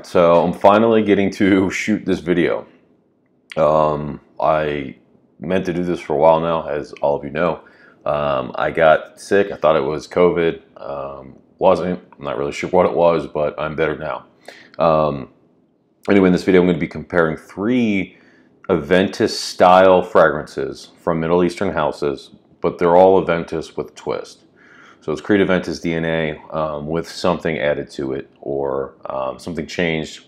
So I'm finally getting to shoot this video. I meant to do this for a while now, as all of you know. I got sick. I thought it was COVID. Wasn't. I'm not really sure what it was, but I'm better now. Anyway, in this video, I'm going to be comparing 3 Aventus style fragrances from Middle Eastern houses, but they're all Aventus with a twist. So it's Creed Aventus DNA with something added to it, or something changed.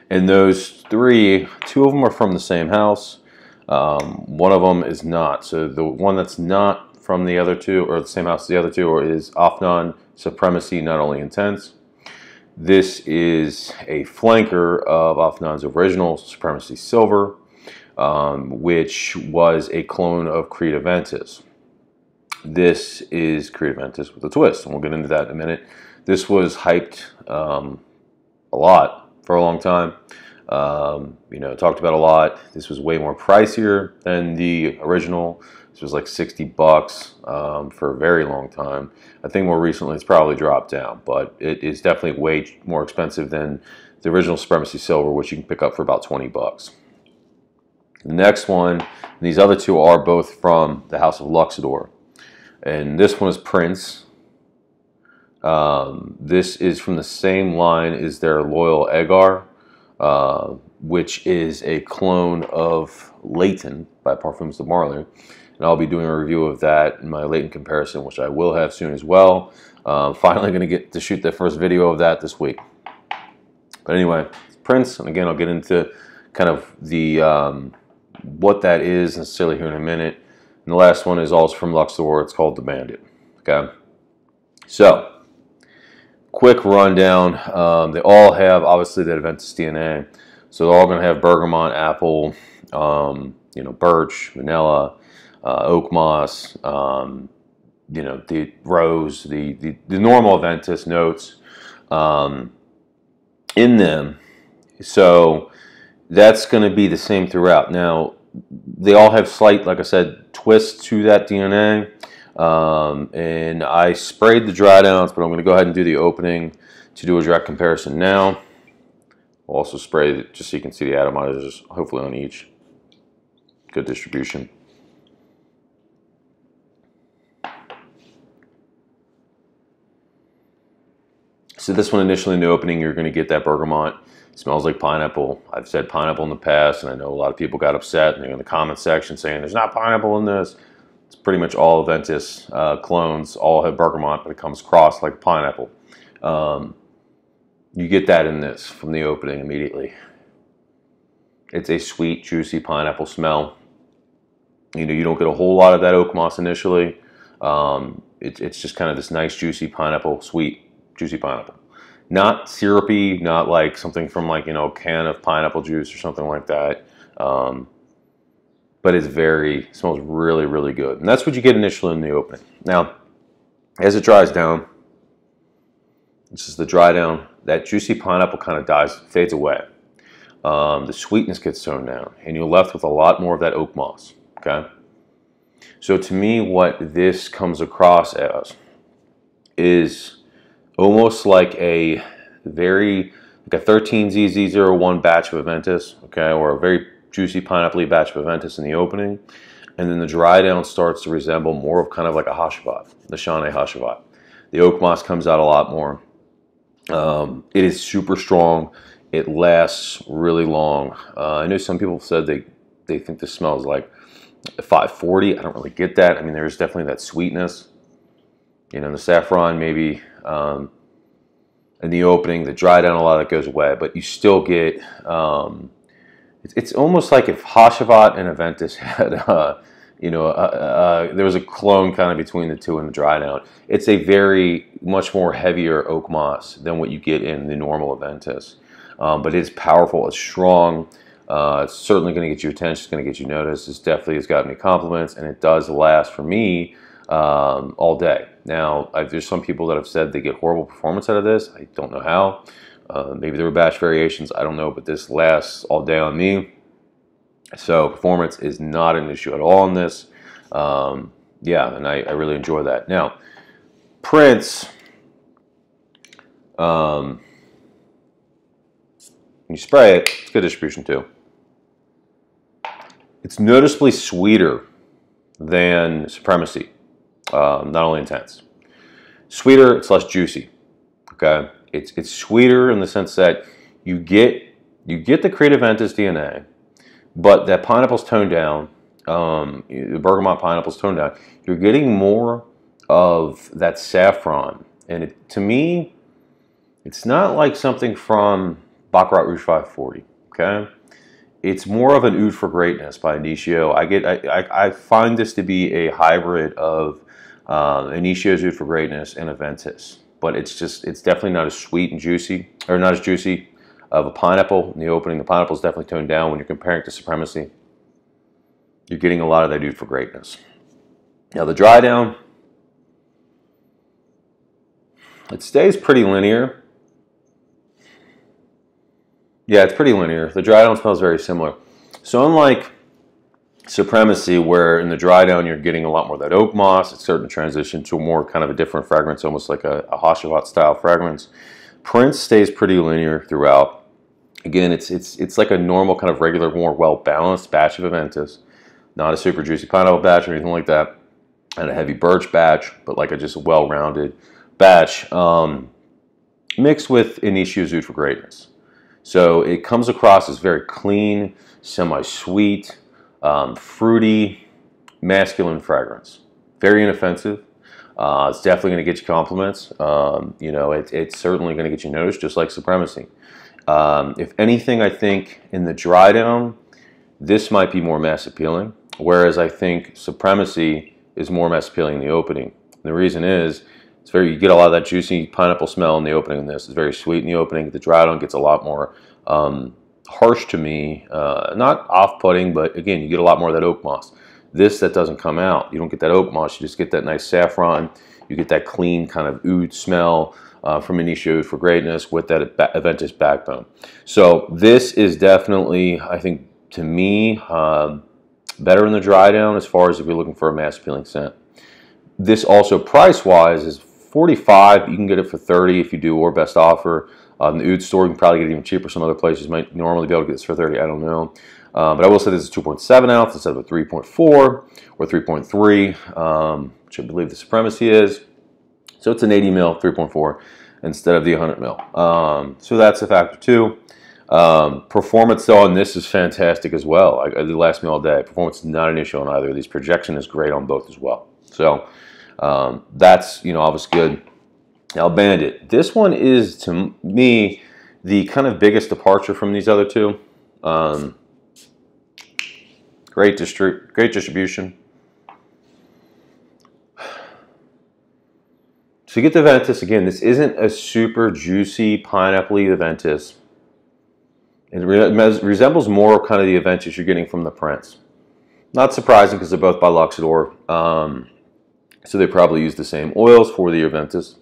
And those 3, 2 of them are from the same house. One of them is not. So the one that's not from the other 2, or the same house as the other 2, is Afnan Supremacy Not Only Intense. This is a flanker of Afnan's original Supremacy Silver, which was a clone of Creed Aventus. This is Creed Aventus with a twist, and we'll get into that in a minute. This was hyped a lot for a long time. Talked about a lot. This was way more pricier than the original. This was like $60 for a very long time. I think more recently it's probably dropped down, but it is definitely way more expensive than the original Supremacy Silver, which you can pick up for about $20. The next one, these other 2 are both from the House of Luxador. And this one is Prince. This is from the same line as their Loyal Agar, which is a clone of Leighton by Parfums de Marly. And I'll be doing a review of that in my Leighton comparison, which I will have soon as well. Finally going to get to shoot the first video of that this week. But anyway, Prince, and again, I'll get into kind of the what that is necessarily here in a minute. And the last one is also from Luxador. It's called the Bandit. Okay, so quick rundown. They all have obviously that Aventus DNA, so they're all going to have bergamot, apple, birch, vanilla, oak moss, the rose, the normal Aventus notes in them. So that's going to be the same throughout. Now, they all have slight, like I said, twists to that DNA. And I sprayed the dry downs, but I'm going to go ahead and do the opening to do a direct comparison now. I'll also spray it just so you can see the atomizers, hopefully on each. Good distribution. So this one initially in the opening, you're going to get that bergamot. It smells like pineapple. I've said pineapple in the past, and I know a lot of people got upset, and they're in the comment section saying there's not pineapple in this. It's pretty much all Aventus clones, all have bergamot, but it comes across like pineapple. You get that in this from the opening immediately. It's a sweet, juicy pineapple smell. You don't get a whole lot of that oak moss initially. It's just kind of this nice, juicy pineapple, sweet, juicy pineapple. Not syrupy, not like something from like, a can of pineapple juice or something like that. But smells really, really good. And that's what you get initially in the opening. Now, as it dries down, this is the dry down, that juicy pineapple kind of fades away. The sweetness gets toned down, and you're left with a lot more of that oak moss, okay? So to me, what this comes across as is almost like a 13ZZ01 batch of Aventus, okay, or a very juicy pineapple batch of Aventus in the opening, and then the dry down starts to resemble more of kind of like a Hashavat, the Shane Hashavat. The oak moss comes out a lot more. It is super strong. It lasts really long. I know some people said they think this smells like 540. I don't really get that. I mean, there's definitely that sweetness. The saffron maybe in the opening, the dry down, a lot of it goes away, but you still get. It's almost like if Hashavat and Aventus had, there was a clone kind of between the 2 in the dry down. It's a very much more heavier oak moss than what you get in the normal Aventus. But it's powerful, it's strong, it's certainly going to get you attention, it's going to get you noticed. This definitely has gotten me compliments, and it does last for me all day. Now, there's some people that have said they get horrible performance out of this. I don't know how. Maybe there were batch variations, I don't know, but this lasts all day on me. So performance is not an issue at all in this. Yeah, and I really enjoy that. Now, Prince, When you spray it, it's good distribution too. It's noticeably sweeter than Supremacy, not only intense. Sweeter, it's less juicy. Okay, it's sweeter in the sense that you get the Creative Aventus DNA, but that pineapple's toned down. The bergamot pineapple's toned down. You're getting more of that saffron, and to me, it's not like something from Baccarat Rouge 540. Okay, it's more of an Oud for Greatness by Initio. I find this to be a hybrid of Initio's Oud for Greatness and Aventus, but it's definitely not as sweet and juicy, or not as juicy of a pineapple in the opening. The pineapple is definitely toned down when you're comparing it to Supremacy. You're getting a lot of that Oud for Greatness. Now the dry down, it stays pretty linear. Yeah, it's pretty linear. The dry down smells very similar. So unlike Supremacy, where in the dry down you're getting a lot more of that oak moss, it's starting to transition to a more kind of a different fragrance, almost like a Hashavat style fragrance. Prince stays pretty linear throughout. Again, it's like a normal kind of regular, more well-balanced batch of Aventus. Not a super juicy pineapple batch or anything like that, and a heavy birch batch, but like a just well-rounded batch mixed with Initio's Oud for Greatness. So it comes across as very clean, semi-sweet, fruity, masculine fragrance. Very inoffensive. It's definitely going to get you compliments. You know, it's certainly going to get you noticed, just like Supremacy. If anything, I think in the dry down, this might be more mass appealing, whereas I think Supremacy is more mass appealing in the opening. And the reason is, you get a lot of that juicy pineapple smell in the opening in this. It's very sweet in the opening. The dry down gets a lot more harsh to me. Not off-putting, but again, you get a lot more of that oak moss. That doesn't come out. You don't get that oak moss. You just get that nice saffron. You get that clean kind of oud smell from Initio Oud for Greatness with that Aventus backbone. So this is definitely, I think, to me, better in the dry down as far as if you're looking for a mass appealing scent. This also price-wise is $45. You can get it for $30 if you do or best offer. In the Oud store, you can probably get it even cheaper. Some other places might normally be able to get this for $30. I don't know. But I will say this is 2.7 ounce instead of a 3.4 or 3.3, which I believe the Supremacy is. So it's an 80 mil 3.4 instead of the 100 mil. So that's a factor too. Performance though on this is fantastic as well. It lasts me all day. Performance is not an issue on either of these. Projection is great on both as well. So that's, you know, obviously good. Now Bandit. This one is, to me, the kind of biggest departure from these other two. Great distribution. So you get the Aventus. Again, this isn't a super juicy pineapple-y Aventus. It resembles more kind of the Aventus you're getting from the Prince. Not surprising because they're both by Luxador. So they probably use the same oils for the Aventus.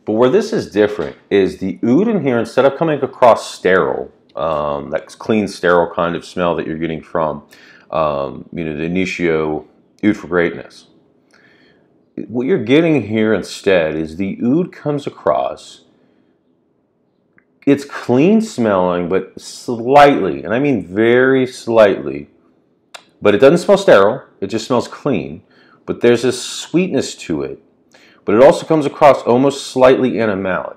But where this is different is the oud in here, instead of coming across sterile, that clean, sterile kind of smell that you're getting from, you know, the Initio Oud for Greatness. What you're getting here instead is the oud comes across. It's clean smelling, but slightly, and I mean very slightly, but it doesn't smell sterile. It just smells clean. But there's a sweetness to it. But it also comes across almost slightly animalic.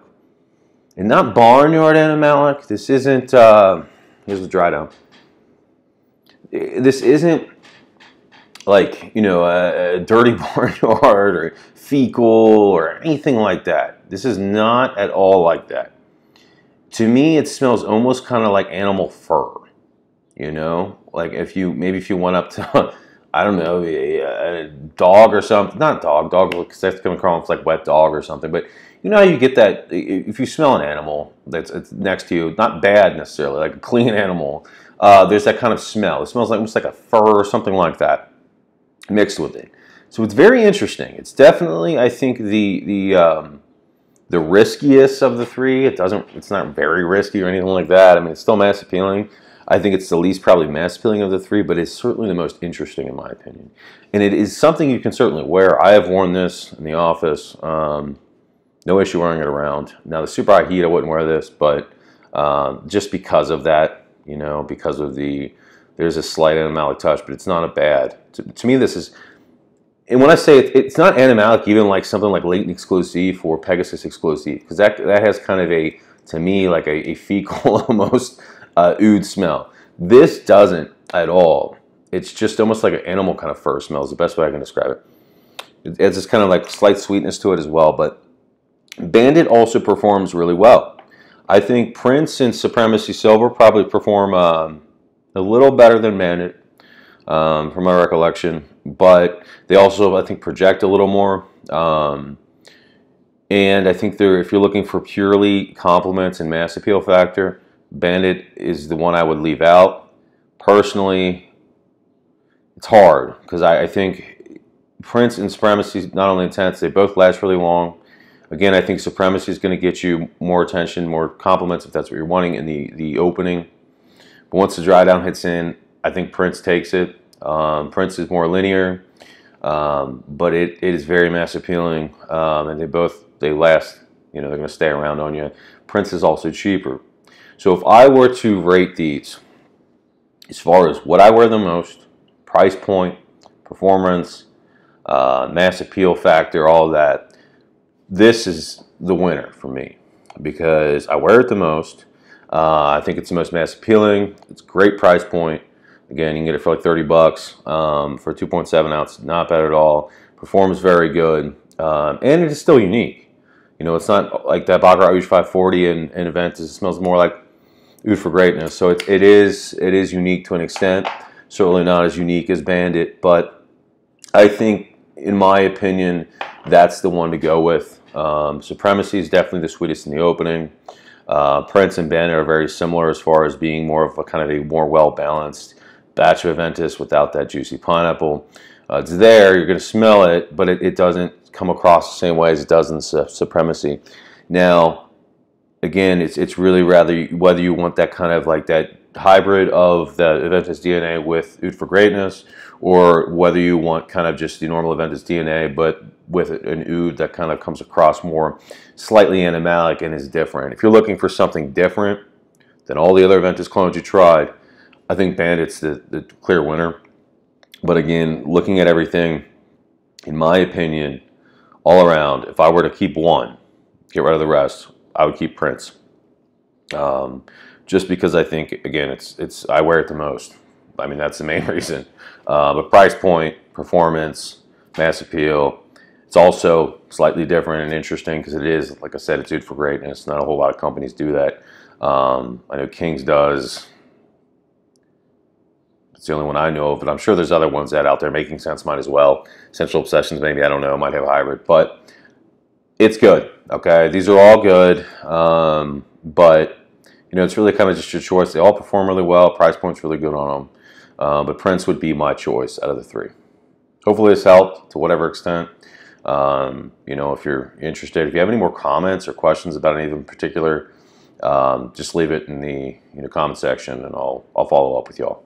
And not barnyard animalic. This isn't, here's the dry down. This isn't like, you know, a dirty barnyard or fecal or anything like that. This is not at all like that. To me, it smells almost kind of like animal fur. You know, like if you went up to, I don't know, a dog or something. Not dog because that's coming across like wet dog or something. But you know how you get that if you smell an animal that's next to you, not bad necessarily, like a clean animal. There's that kind of smell. It smells like almost like a fur or something like that mixed with it. So it's very interesting. It's definitely, I think, the riskiest of the three. It's not very risky or anything like that. I mean, it's still mass appealing. I think it's the least probably mass appealing of the three, but it's certainly the most interesting in my opinion. And it is something you can certainly wear. I have worn this in the office. No issue wearing it around. Now the super high heat, I wouldn't wear this, but just because of that, because of there's a slight animalic touch, but it's not a bad. To me, this is, and when I say it's not animalic, even like something like Latent Exclusive or Pegasus Exclusive, because that has kind of to me, like a fecal almost oud smell. This doesn't at all. It's just almost like an animal kind of fur smell is the best way I can describe it. It has this kind of like slight sweetness to it as well, but Bandit also performs really well. I think Prince and Supremacy Silver probably perform a little better than Bandit, from my recollection, but they also, I think, project a little more. And I think if you're looking for purely compliments and mass appeal factor, Bandit is the one I would leave out. Personally, it's hard because I think Prince and Supremacy is not only intense, they both last really long. Again, I think Supremacy is going to get you more attention, more compliments if that's what you're wanting in the opening. But once the dry down hits in, I think Prince takes it. Prince is more linear, but it is very mass appealing, and they last. They're going to stay around on you. Prince is also cheaper. So if I were to rate these, as far as what I wear the most, price point, performance, mass appeal factor, all of that, this is the winner for me because I wear it the most. I think it's the most mass appealing. It's a great price point. Again, you can get it for like 30 bucks for 2.7 ounce. Not bad at all. Performs very good, and it is still unique. It's not like that Baccarat Rouge 540 and Aventus. It smells more like Oud for Greatness. So it is unique to an extent. Certainly not as unique as Bandit, but I think, in my opinion, that's the one to go with. Supremacy is definitely the sweetest in the opening. Prince and Bandit are very similar as far as being more of a kind of a more well-balanced batch of Aventus without that juicy pineapple. It's there, you're going to smell it, but it doesn't come across the same way as it does in Supremacy. Now, again, it's really rather whether you want that kind of like that hybrid of the Aventus DNA with Oud for Greatness, or whether you want kind of just the normal Aventus DNA, but with an Oud that kind of comes across more slightly animalic and is different. If you're looking for something different than all the other Aventus clones you tried, I think Bandit's the clear winner. But again, looking at everything, in my opinion, all around, if I were to keep one, get rid of the rest, I would keep Prince. Just because I think, again, I wear it the most. I mean, that's the main reason. But price point, performance, mass appeal, it's also slightly different and interesting because it is, like I said, it's Oud for Greatness. Not a whole lot of companies do that. I know King's does. It's the only one I know of, but I'm sure there's other ones out there. Making Sense might as well. Central Obsessions, maybe, I don't know, might have a hybrid, but it's good. Okay, these are all good, but it's really kind of just your choice. They all perform really well. Price point's really good on them, but Prince would be my choice out of the three. Hopefully this helped to whatever extent. If you're interested, if you have any more comments or questions about anything in particular, just leave it in the comment section, and I'll follow up with y'all.